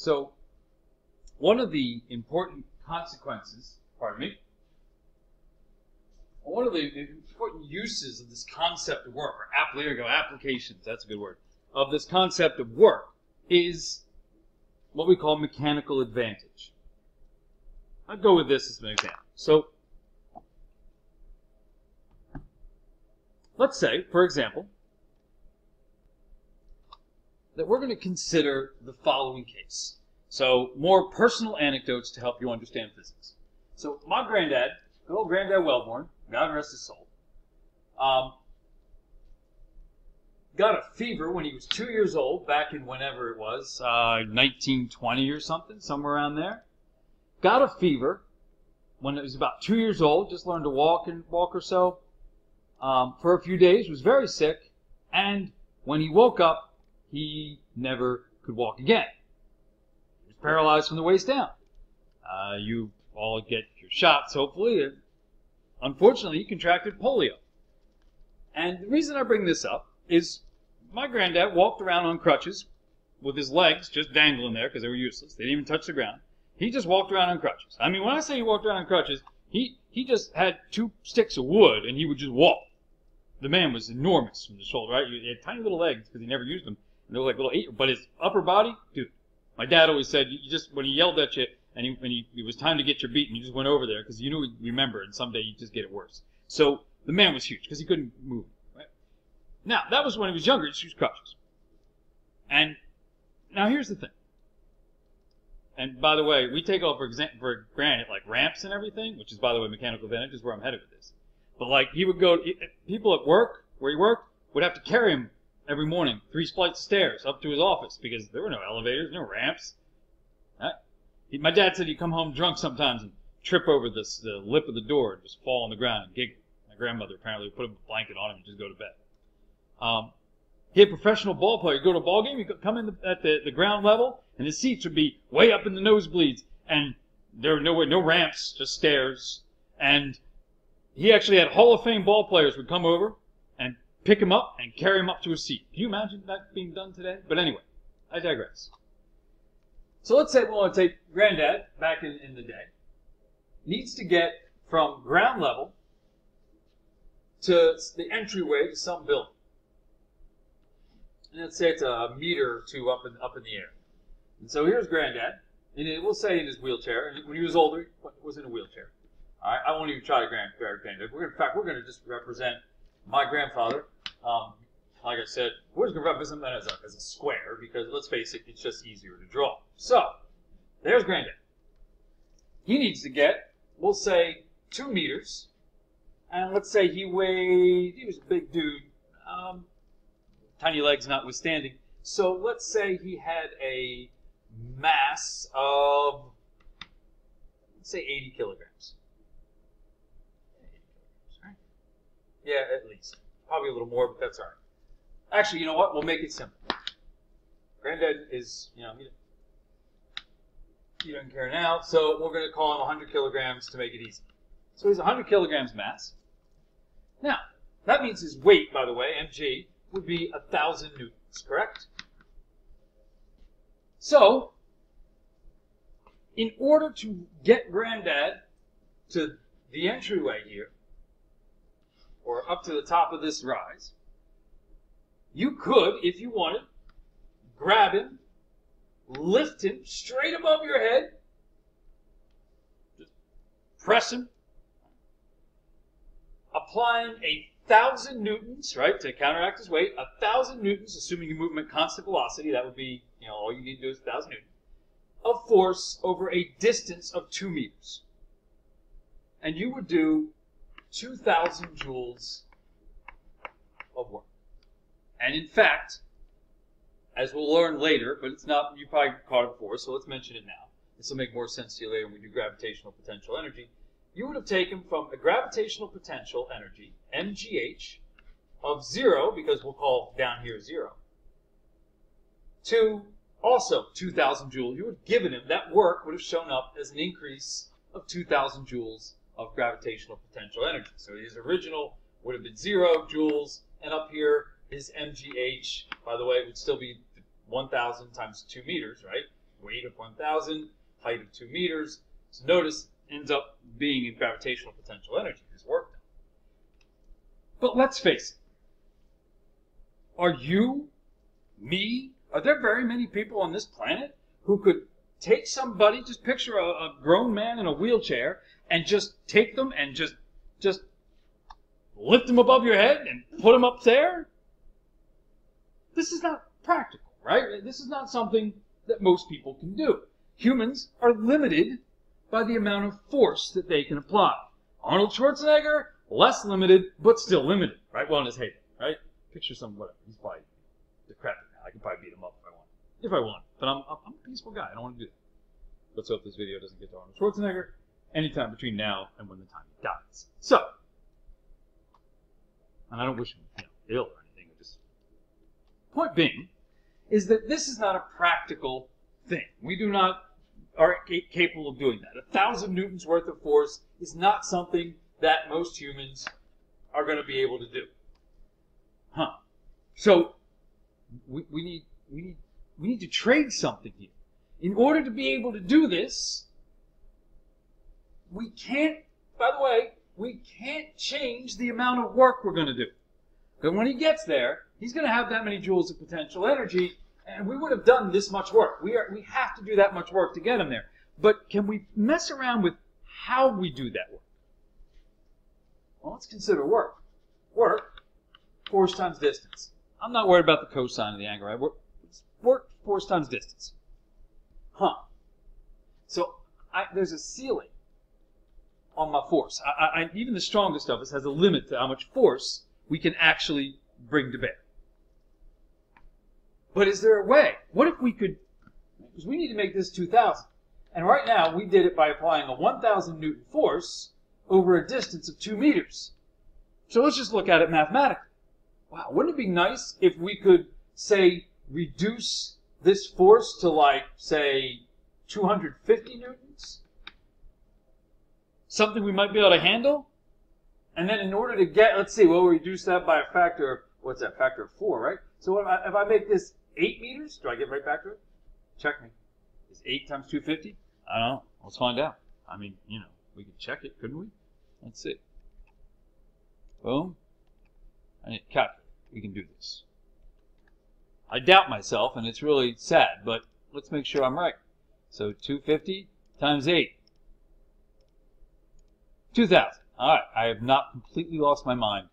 So one of the important consequences, pardon me, one of the important uses of this concept of work, or there you go, applications, that's a good word, of this concept of work is what we call mechanical advantage. I'll go with this as an example. So let's say, for example, that we're going to consider the following case. So more personal anecdotes to help you understand physics. So my granddad, good old Granddad Wellborn, God rest his soul, got a fever when he was 2 years old, back in whenever it was, 1920 or something, somewhere around there. Got a fever when he was about 2 years old, just learned to walk or so, for a few days, was very sick, and when he woke up, he never could walk again. He was paralyzed from the waist down. You all get your shots, hopefully. Unfortunately, he contracted polio. And the reason I bring this up is my granddad walked around on crutches with his legs just dangling there because they were useless. They didn't even touch the ground. He just walked around on crutches. I mean, when I say he walked around on crutches, he just had 2 sticks of wood and he would just walk. The man was enormous from the shoulder, right? He had tiny little legs because he never used them. And they were like little 8, but his upper body, dude. My dad always said, you just, when he yelled at you and it was time to get your beat, and you just went over there because you knew he'd remember, and someday you'd just get it worse. So the man was huge because he couldn't move. Right? Now, that was when he was younger. He used crutches. And now here's the thing. And by the way, we take all for granted like ramps and everything, which is, by the way, mechanical advantage is where I'm headed with this. But like he would go, people at work, where he worked, would have to carry him every morning 3 flights of stairs up to his office because there were no elevators, no ramps. My dad said he'd come home drunk sometimes and trip over the lip of the door and just fall on the ground and giggle. My grandmother apparently would put a blanket on him and just go to bed. He had professional ball players. Go to a ball game, he'd come in at the ground level, and his seats would be way up in the nosebleeds, and there were no ramps, just stairs. And he actually had Hall of Fame ball players would come over and pick him up and carry him up to a seat. Can you imagine that being done today? But anyway, I digress. So let's say we want to take Granddad back in the day. Needs to get from ground level to the entryway to some building. And let's say it's a meter or 2 up in the air. And so here's Granddad. And we'll say in his wheelchair. And when he was older, he was in a wheelchair. All right, I won't even try to grab Granddad. In fact, we're going to just represent my grandfather. Like I said, we're just going to represent that as a square because, let's face it, it's just easier to draw. So, there's Granddad. He needs to get, we'll say, 2 meters. And let's say he was a big dude, tiny legs notwithstanding. So let's say he had a mass of, let's say, 80 kilograms. 80 kilograms, right? Yeah, at least. Probably a little more, but that's all right. Actually, you know what? We'll make it simple. Granddad is, he doesn't care now, so we're going to call him 100 kilograms to make it easy. So he's 100 kilograms mass. Now, that means his weight, by the way, mg, would be 1,000 newtons, correct? So, in order to get Granddad to the entryway here, or up to the top of this rise, you could, if you wanted, grab him, lift him straight above your head, just press him, applying 1,000 newtons, right, to counteract his weight, 1,000 newtons, assuming you move him at constant velocity, that would be, all you need to do is 1,000 newtons, of force over a distance of 2 meters. And you would do 2,000 joules of work. And in fact, as we'll learn later, but it's not, you probably caught it before, so let's mention it now. This will make more sense to you later when we do gravitational potential energy. You would have taken from a gravitational potential energy, mgh, of 0, because we'll call down here 0, to also 2,000 joules. You would have given him, that work would have shown up as an increase of 2,000 joules of gravitational potential energy. So his original would have been 0 joules, and up here his mgh, by the way, would still be 1,000 times 2 meters, right? weight of 1,000, height of 2 meters. So notice, ends up being in gravitational potential energy, his work done. But let's face it. Are you, me, are there very many people on this planet who could take somebody, just picture a grown man in a wheelchair, and just take them and just lift them above your head and put them up there? This is not practical, right? This is not something that most people can do. Humans are limited by the amount of force that they can apply. Arnold Schwarzenegger, less limited, but still limited, right? Well, in his heyday, right? Picture some, whatever. He's probably decrepit now. I can probably beat him up if I want. But I'm a peaceful guy. I don't want to do that. Let's hope this video doesn't get to Arnold Schwarzenegger anytime between now and when the time he dies. So, and I don't wish him ill or anything. Just point being is that this is not a practical thing. We aren't capable of doing that. 1,000 newtons worth of force is not something that most humans are going to be able to do. So we need to trade something here. In order to be able to do this, we can't, by the way, we can't change the amount of work we're going to do. Because when he gets there, he's going to have that many joules of potential energy, and we would have done this much work. We have to do that much work to get him there. But can we mess around with how we do that work? Well, let's consider work. Work, force times distance. I'm not worried about the cosine of the angle, right? Work, force times distance. So there's a ceiling on my force. Even the strongest of us has a limit to how much force we can actually bring to bear. But is there a way? What if we could, because we need to make this 2,000. And right now we did it by applying a 1,000 Newton force over a distance of 2 meters. So let's just look at it mathematically. Wow, wouldn't it be nice if we could, say, reduce this force to, like, say, 250 newtons? Something we might be able to handle? And then in order to get, let's see, we'll reduce that by a factor of, what's that, factor of 4, right? So if I make this 8 meters, do I get right back to it? Check me. Is 8 times 250? I don't know. Let's find out. I mean, we could check it, couldn't we? Let's see. Boom. I need to calculate. We can do this. I doubt myself, and it's really sad, but let's make sure I'm right. So 250 times 8. 2,000. All right. I have not completely lost my mind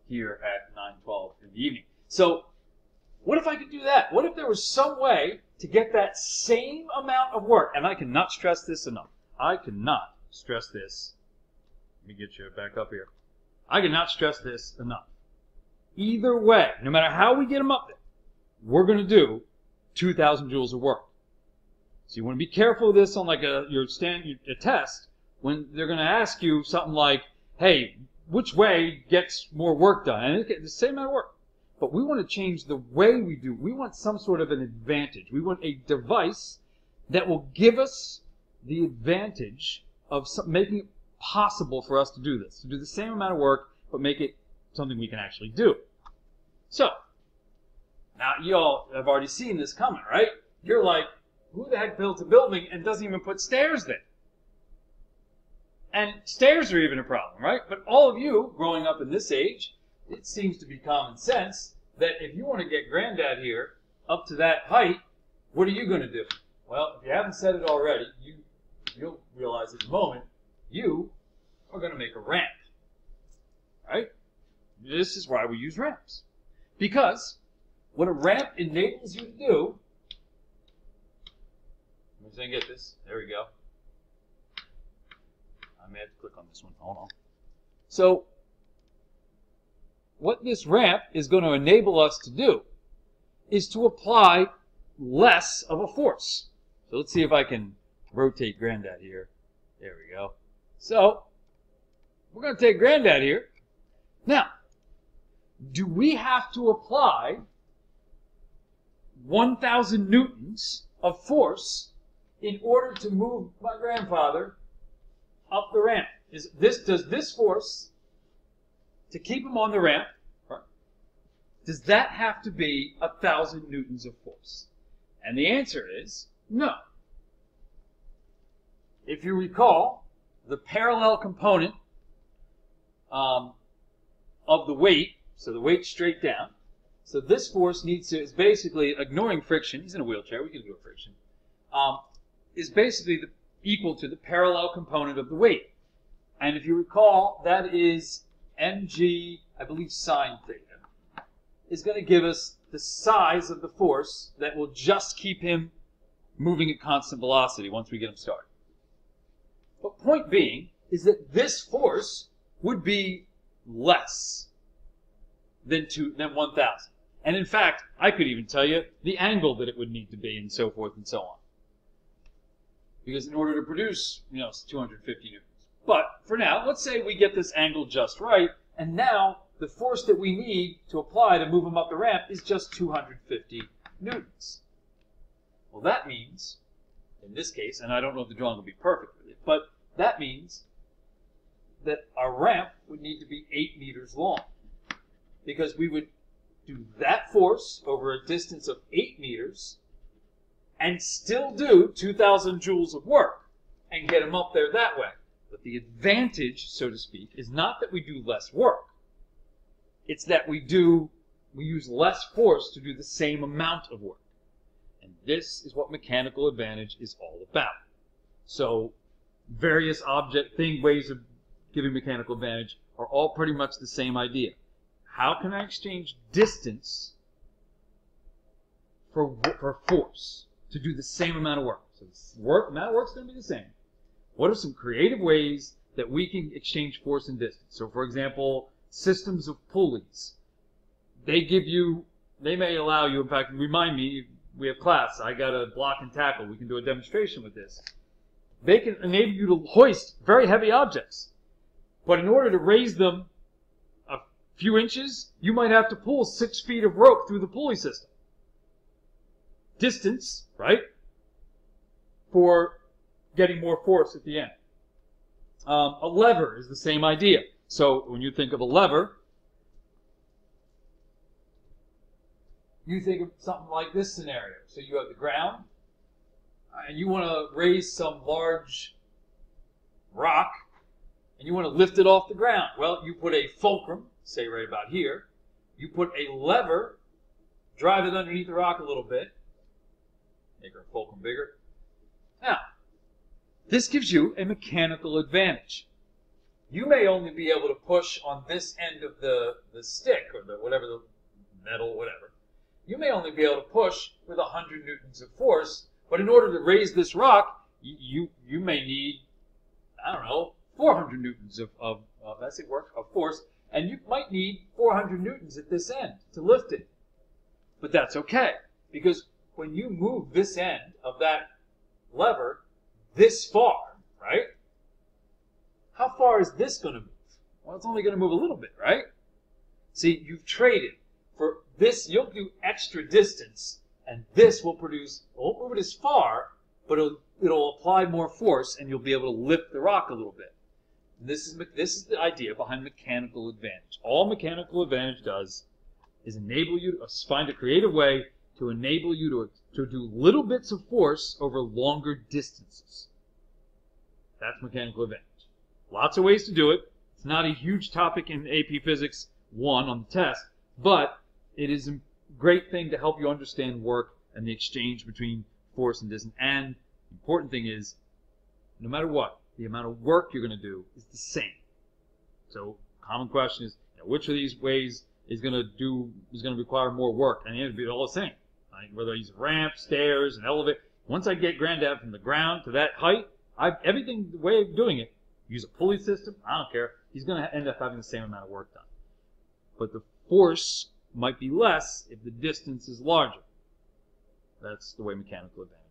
here at 9:12 in the evening. So what if I could do that? What if there was some way to get that same amount of work? And I cannot stress this enough. I cannot stress this. Let me get you back up here. I cannot stress this enough. Either way, no matter how we get them up there, we're going to do 2,000 joules of work. So you want to be careful of this on like a test when they're going to ask you something like, hey, which way gets more work done? And it's the same amount of work. But we want to change the way we do. We want some sort of an advantage. We want a device that will give us the advantage of making it possible for us to do this. To do the same amount of work, but make it something we can actually do. So, now you all have already seen this coming, right? You're like, who the heck built a building and doesn't even put stairs there? And stairs are even a problem, right? But all of you, growing up in this age, it seems to be common sense that if you want to get Granddad here up to that height, what are you going to do? Well, if you haven't said it already, you'll realize in a moment, you are going to make a ramp, right? This is why we use ramps. Because what a ramp enables you to do, I'm just going to get this, there we go. I may have to click on this one, hold on. So, what this ramp is going to enable us to do is to apply less of a force. So let's see if I can rotate Granddad here. There we go. So, we're going to take Granddad here. Now, do we have to apply 1,000 newtons of force in order to move my grandfather up the ramp? Does this force, to keep him on the ramp, does that have to be 1,000 newtons of force? And the answer is No. If you recall, the parallel component of the weight, so the weight's straight down, so this force is basically ignoring friction. He's in a wheelchair, we can ignore friction. Is basically equal to the parallel component of the weight. And if you recall, that is mg, I believe, sine theta, is going to give us the size of the force that will just keep him moving at constant velocity once we get him started. But point being is that this force would be less than 1,000. And in fact, I could even tell you the angle that it would need to be, and so forth and so on. Because in order to produce, 250 newtons. But for now, let's say we get this angle just right, and now the force that we need to apply to move him up the ramp is just 250 newtons. Well, that means, in this case, and I don't know if the drawing will be perfect with it, but that means that our ramp would need to be 8 meters long. Because we would do that force over a distance of 8 meters and still do 2,000 joules of work and get him up there that way. But the advantage, so to speak, is not that we do less work. It's that we use less force to do the same amount of work. And this is what mechanical advantage is all about. So various ways of giving mechanical advantage are all pretty much the same idea. How can I exchange distance for force to do the same amount of work? So the amount of work is going to be the same. What are some creative ways that we can exchange force and distance? So, for example, systems of pulleys. They may allow you, in fact, remind me, we have class, I got a block and tackle, we can do a demonstration with this. They can enable you to hoist very heavy objects. But in order to raise them a few inches, you might have to pull 6 feet of rope through the pulley system. Distance, right, for getting more force at the end. A lever is the same idea. So when you think of a lever, you think of something like this scenario. So you have the ground, and you want to raise some large rock, and you want to lift it off the ground. Well, you put a fulcrum, say right about here. You put a lever, drive it underneath the rock a little bit, make our fulcrum bigger. Now, this gives you a mechanical advantage. You may only be able to push on this end of the stick, or the metal, whatever. You may only be able to push with 100 newtons of force, but in order to raise this rock, you may need, 400 newtons of force, and you might need 400 newtons at this end to lift it. But that's okay, because when you move this end of that lever this far, right? How far is this going to move? Well, it's only going to move a little bit, right? See, you've traded. For this, you'll do extra distance, and this will produce, it won't move it as far, but it'll apply more force, and you'll be able to lift the rock a little bit. And this is the idea behind mechanical advantage. All mechanical advantage does is enable you to find a creative way to enable you to do little bits of force over longer distances. That's mechanical advantage. Lots of ways to do it. It's not a huge topic in AP Physics 1 on the test, but it is a great thing to help you understand work and the exchange between force and distance. And the important thing is, no matter what, the amount of work you're going to do is the same. So, common question is, which of these ways is going to require more work? And it'll be all the same. Whether I use a ramp, stairs, an elevator. Once I get Granddad from the ground to that height, the way of doing it, use a pulley system, I don't care. He's going to end up having the same amount of work done. But the force might be less if the distance is larger. That's the way mechanical advantage